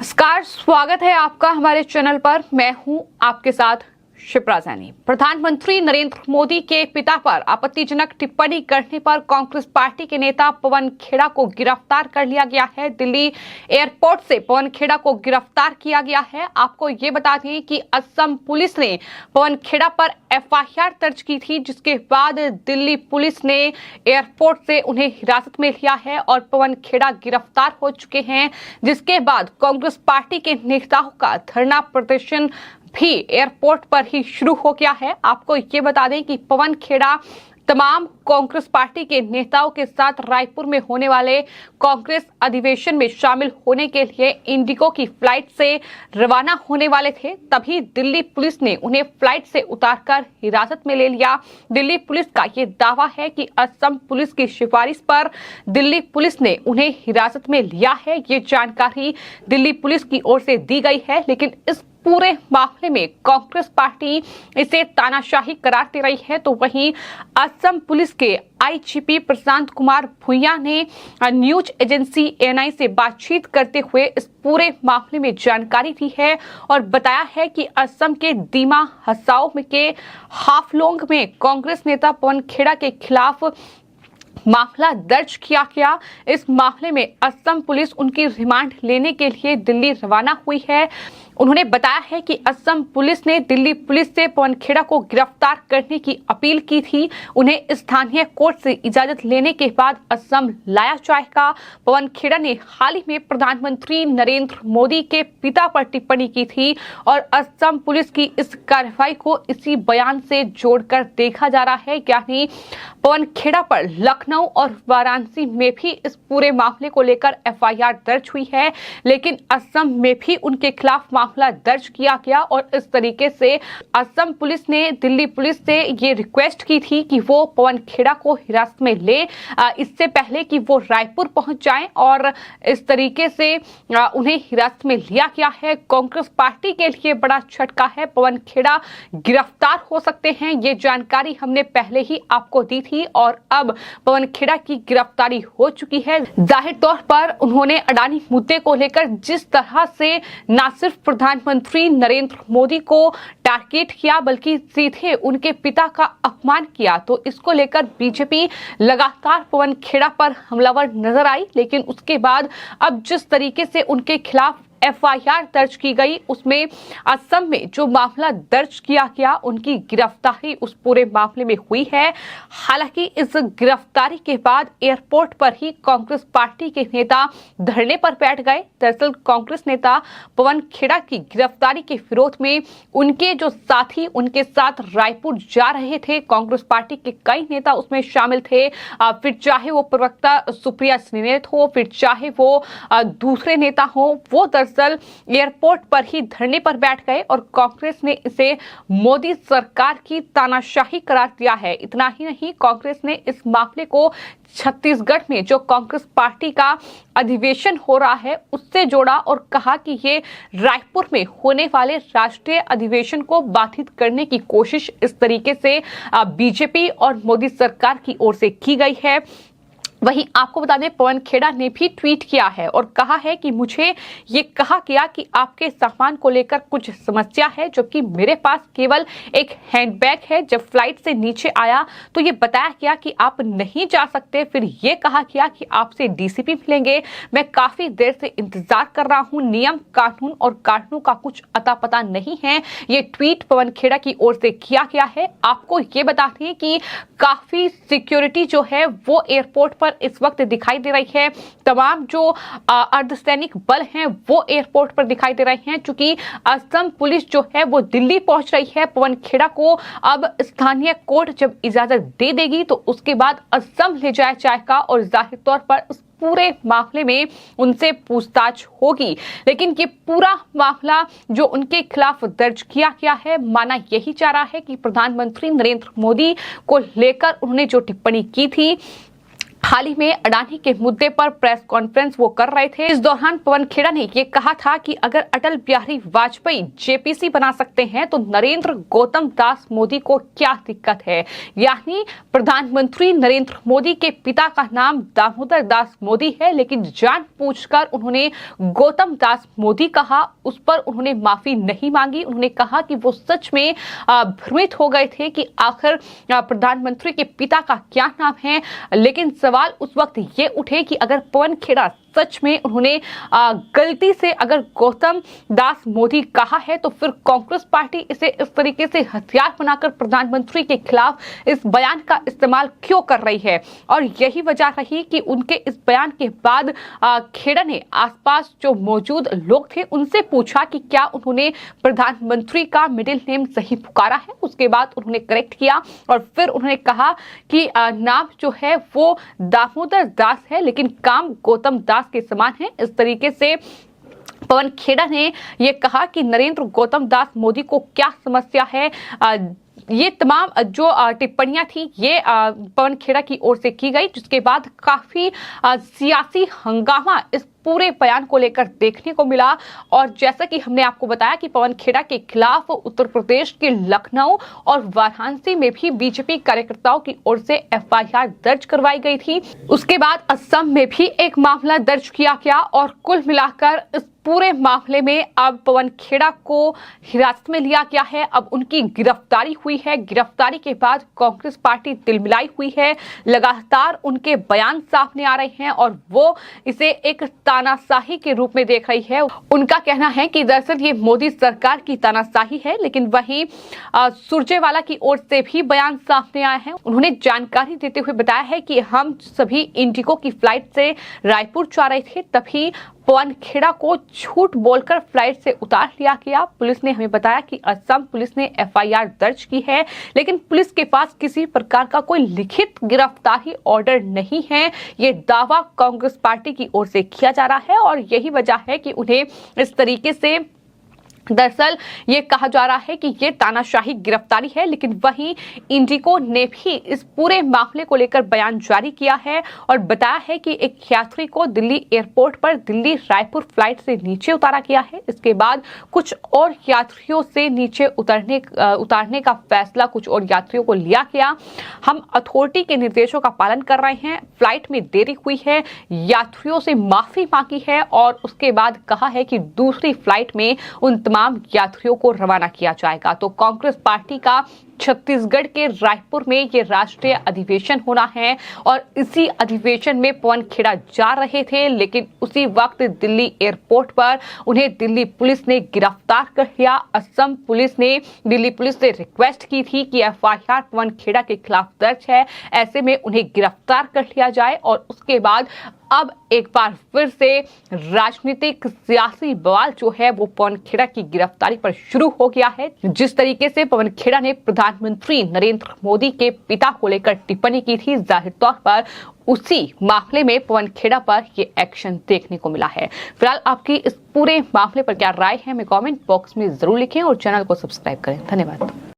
नमस्कार, स्वागत है आपका हमारे चैनल पर। मैं हूं आपके साथ शिप्रा सैनी। प्रधानमंत्री नरेंद्र मोदी के पिता पर आपत्तिजनक टिप्पणी करने पर कांग्रेस पार्टी के नेता पवन खेड़ा को गिरफ्तार कर लिया गया है। दिल्ली एयरपोर्ट से पवन खेड़ा को गिरफ्तार किया गया है। आपको ये बता दें कि असम पुलिस ने पवन खेड़ा पर एफआईआर दर्ज की थी, जिसके बाद दिल्ली पुलिस ने एयरपोर्ट से उन्हें हिरासत में लिया है और पवन खेड़ा गिरफ्तार हो चुके हैं। जिसके बाद कांग्रेस पार्टी के नेताओं का धरना प्रदर्शन भी एयरपोर्ट पर ही शुरू हो गया है। आपको ये बता दें कि पवन खेड़ा तमाम कांग्रेस पार्टी के नेताओं के साथ रायपुर में होने वाले कांग्रेस अधिवेशन में शामिल होने के लिए इंडिगो की फ्लाइट से रवाना होने वाले थे। तभी दिल्ली पुलिस ने उन्हें फ्लाइट से उतारकर हिरासत में ले लिया। दिल्ली पुलिस का ये दावा है कि असम पुलिस की सिफारिश पर दिल्ली पुलिस ने उन्हें हिरासत में लिया है। ये जानकारी दिल्ली पुलिस की ओर से दी गई है, लेकिन इस पूरे मामले में कांग्रेस पार्टी इसे तानाशाही करार दे रही है। तो वहीं असम पुलिस के आईजीपी प्रशांत कुमार भूया ने न्यूज एजेंसी एएनआई से बातचीत करते हुए इस पूरे मामले में जानकारी दी है और बताया है कि असम के दीमा हसाओ के हाफलोंग में कांग्रेस नेता पवन खेड़ा के खिलाफ मामला दर्ज किया गया। इस मामले में असम पुलिस उनकी रिमांड लेने के लिए दिल्ली रवाना हुई है। उन्होंने बताया है कि असम पुलिस ने दिल्ली पुलिस से पवन खेड़ा को गिरफ्तार करने की अपील की थी। उन्हें स्थानीय कोर्ट से इजाजत लेने के बाद असम लाया जाएगा। पवन खेड़ा ने हाल ही में प्रधानमंत्री नरेंद्र मोदी के पिता पर टिप्पणी की थी और असम पुलिस की इस कार्रवाई को इसी बयान से जोड़कर देखा जा रहा है। यानी पवन खेड़ा पर लखनऊ और वाराणसी में भी इस पूरे मामले को लेकर एफआईआर दर्ज हुई है, लेकिन असम में भी उनके खिलाफ मामला दर्ज किया गया और इस तरीके से असम पुलिस ने दिल्ली पुलिस से ये रिक्वेस्ट की थी कि वो पवन खेड़ा को हिरासत में ले, इससे पहले कि वो रायपुर पहुंच जाएं, और इस तरीके से उन्हें हिरासत में लिया गया है। कांग्रेस पार्टी के लिए बड़ा झटका है। पवन खेड़ा गिरफ्तार हो सकते हैं, ये जानकारी हमने पहले ही आपको दी थी और अब पवन खेड़ा की गिरफ्तारी हो चुकी है। जाहिर तौर पर उन्होंने अडानी मुद्दे को लेकर जिस तरह से न सिर्फ प्रधानमंत्री नरेंद्र मोदी को टारगेट किया, बल्कि सीधे उनके पिता का अपमान किया, तो इसको लेकर बीजेपी लगातार पवन खेड़ा पर हमलावर नजर आई। लेकिन उसके बाद अब जिस तरीके से उनके खिलाफ एफआईआर दर्ज की गई, उसमें असम में जो मामला दर्ज किया गया, उनकी गिरफ्तारी उस पूरे मामले में हुई है। हालांकि इस गिरफ्तारी के बाद एयरपोर्ट पर ही कांग्रेस पार्टी के नेता धरने पर बैठ गए। दरअसल कांग्रेस नेता पवन खेड़ा की गिरफ्तारी के विरोध में उनके जो साथी उनके साथ रायपुर जा रहे थे, कांग्रेस पार्टी के कई नेता उसमें शामिल थे। फिर चाहे वो प्रवक्ता सुप्रिया श्रीनेत हो, फिर चाहे वो दूसरे नेता हो, वो दरअसल एयरपोर्ट पर ही धरने पर बैठ गए और कांग्रेस ने इसे मोदी सरकार की तानाशाही करार दिया है। इतना ही नहीं, कांग्रेस ने इस मामले को छत्तीसगढ़ में जो कांग्रेस पार्टी का अधिवेशन हो रहा है उससे जोड़ा और कहा कि ये रायपुर में होने वाले राष्ट्रीय अधिवेशन को बाधित करने की कोशिश इस तरीके से बीजेपी और मोदी सरकार की ओर से की गई है। वहीं आपको बता दें, पवन खेड़ा ने भी ट्वीट किया है और कहा है कि मुझे ये कहा गया कि आपके सामान को लेकर कुछ समस्या है, जबकि मेरे पास केवल एक हैंडबैग है। जब फ्लाइट से नीचे आया तो ये बताया गया कि आप नहीं जा सकते। फिर ये कहा गया कि आपसे डीसीपी मिलेंगे। मैं काफी देर से इंतजार कर रहा हूँ। नियम कानून और कानून का कुछ अता पता नहीं है। ये ट्वीट पवन खेड़ा की ओर से किया गया है। आपको ये बता दें कि काफी सिक्योरिटी जो है वो एयरपोर्ट पर इस वक्त दिखाई दे रही है। तमाम जो अर्धसैनिक बल हैं वो एयरपोर्ट पर दिखाई दे रहे हैं। चूंकि असम पुलिस जो है वो दिल्ली पहुंच रही है। पवन खेड़ा को अब स्थानीय कोर्ट जब इजाजत दे देगी तो उसके बाद असम ले जाया जाएगा और जाहिर तौर पर उस पूरे मामले में उनसे पूछताछ होगी। लेकिन ये पूरा मामला जो उनके खिलाफ दर्ज किया गया है, माना यही जा रहा है कि प्रधानमंत्री नरेंद्र मोदी को लेकर उन्होंने जो टिप्पणी की थी, हाल ही में अडानी के मुद्दे पर प्रेस कॉन्फ्रेंस वो कर रहे थे। इस दौरान पवन खेड़ा ने ये कहा था कि अगर अटल बिहारी वाजपेयी जेपीसी बना सकते हैं तो नरेंद्र गौतम दास मोदी को क्या दिक्कत है। यानी प्रधानमंत्री नरेंद्र मोदी के पिता का नाम दामोदर दास मोदी है, लेकिन जानबूझकर उन्होंने गौतम दास मोदी कहा। उस पर उन्होंने माफी नहीं मांगी। उन्होंने कहा कि वो सच में भ्रमित हो गए थे कि आखिर प्रधानमंत्री के पिता का क्या नाम है। लेकिन सवाल उस वक्त ये उठे कि अगर पवन खेड़ा सच में उन्होंने गलती से अगर गौतम दास मोदी कहा है तो फिर कांग्रेस पार्टी इसे इस तरीके से हथियार बनाकर प्रधानमंत्री के खिलाफ इस बयान का इस्तेमाल क्यों कर रही है। और यही वजह रही कि उनके इस बयान के बाद खेड़ा ने आसपास जो मौजूद लोग थे उनसे पूछा कि क्या उन्होंने प्रधानमंत्री का मिडिल नेम सही पुकारा है। उसके बाद उन्होंने करेक्ट किया और फिर उन्होंने कहा कि नाम जो है वो दामोदर दास है, लेकिन काम गौतम दास के समान है। इस तरीके से पवन खेड़ा ने यह कहा कि नरेंद्र गौतम दास मोदी को क्या समस्या है। ये तमाम जो टिप्पणियां थी ये पवन खेड़ा की ओर से की गई, जिसके बाद काफी सियासी हंगामा इस पूरे बयान को लेकर देखने को मिला। और जैसा कि हमने आपको बताया कि पवन खेड़ा के खिलाफ उत्तर प्रदेश के लखनऊ और वाराणसी में भी बीजेपी कार्यकर्ताओं की ओर से एफआईआर दर्ज करवाई गई थी। उसके बाद असम में भी एक मामला दर्ज किया गया और कुल मिलाकर इस पूरे मामले में अब पवन खेड़ा को हिरासत में लिया गया है। अब उनकी गिरफ्तारी हुई है। गिरफ्तारी के बाद कांग्रेस पार्टी तिलमिलाई हुई है। लगातार उनके बयान सामने आ रहे हैं और वो इसे एक तानाशाही के रूप में देख रही है। उनका कहना है कि दरअसल ये मोदी सरकार की तानाशाही है, लेकिन वहीं सुरजेवाला की ओर से भी बयान सामने आए हैं। उन्होंने जानकारी देते हुए बताया है कि हम सभी इंडिगो की फ्लाइट से रायपुर जा रहे थे, तभी पवन खेड़ा को झूठ बोलकर फ्लाइट से उतार लिया गया। पुलिस ने हमें बताया कि असम पुलिस ने एफआईआर दर्ज की है, लेकिन पुलिस के पास किसी प्रकार का कोई लिखित गिरफ्तारी ऑर्डर नहीं है। ये दावा कांग्रेस पार्टी की ओर से किया जा रहा है और यही वजह है कि उन्हें इस तरीके से दरअसल ये कहा जा रहा है कि ये तानाशाही गिरफ्तारी है। लेकिन वहीं इंडिगो ने भी इस पूरे मामले को लेकर बयान जारी किया है और बताया है कि एक यात्री को दिल्ली एयरपोर्ट पर दिल्ली रायपुर फ्लाइट से नीचे उतारा गया है। इसके बाद कुछ और यात्रियों से नीचे उतारने का फैसला कुछ और यात्रियों को लिया गया। हम अथॉरिटी के निर्देशों का पालन कर रहे हैं। फ्लाइट में देरी हुई है, यात्रियों से माफी मांगी है और उसके बाद कहा है कि दूसरी फ्लाइट में उन तमाम यात्रियों को रवाना किया जाएगा। तो कांग्रेस पार्टी का छत्तीसगढ़ के रायपुर में ये राष्ट्रीय अधिवेशन होना है और इसी अधिवेशन में पवन खेड़ा जा रहे थे, लेकिन उसी वक्त दिल्ली एयरपोर्ट पर उन्हें दिल्ली पुलिस ने गिरफ्तार कर लिया। असम पुलिस ने दिल्ली पुलिस से रिक्वेस्ट की थी कि एफआईआर पवन खेड़ा के खिलाफ दर्ज है, ऐसे में उन्हें गिरफ्तार कर लिया जाए। और उसके बाद अब एक बार फिर से राजनीतिक सियासी बवाल जो है वो पवन खेड़ा की गिरफ्तारी पर शुरू हो गया है। जिस तरीके से पवन खेड़ा ने प्रधानमंत्री नरेंद्र मोदी के पिता को लेकर टिप्पणी की थी, जाहिर तौर पर उसी मामले में पवन खेड़ा पर ये एक्शन देखने को मिला है। फिलहाल आपकी इस पूरे मामले पर क्या राय है, हमें कमेंट बॉक्स में जरूर लिखें और चैनल को सब्सक्राइब करें। धन्यवाद।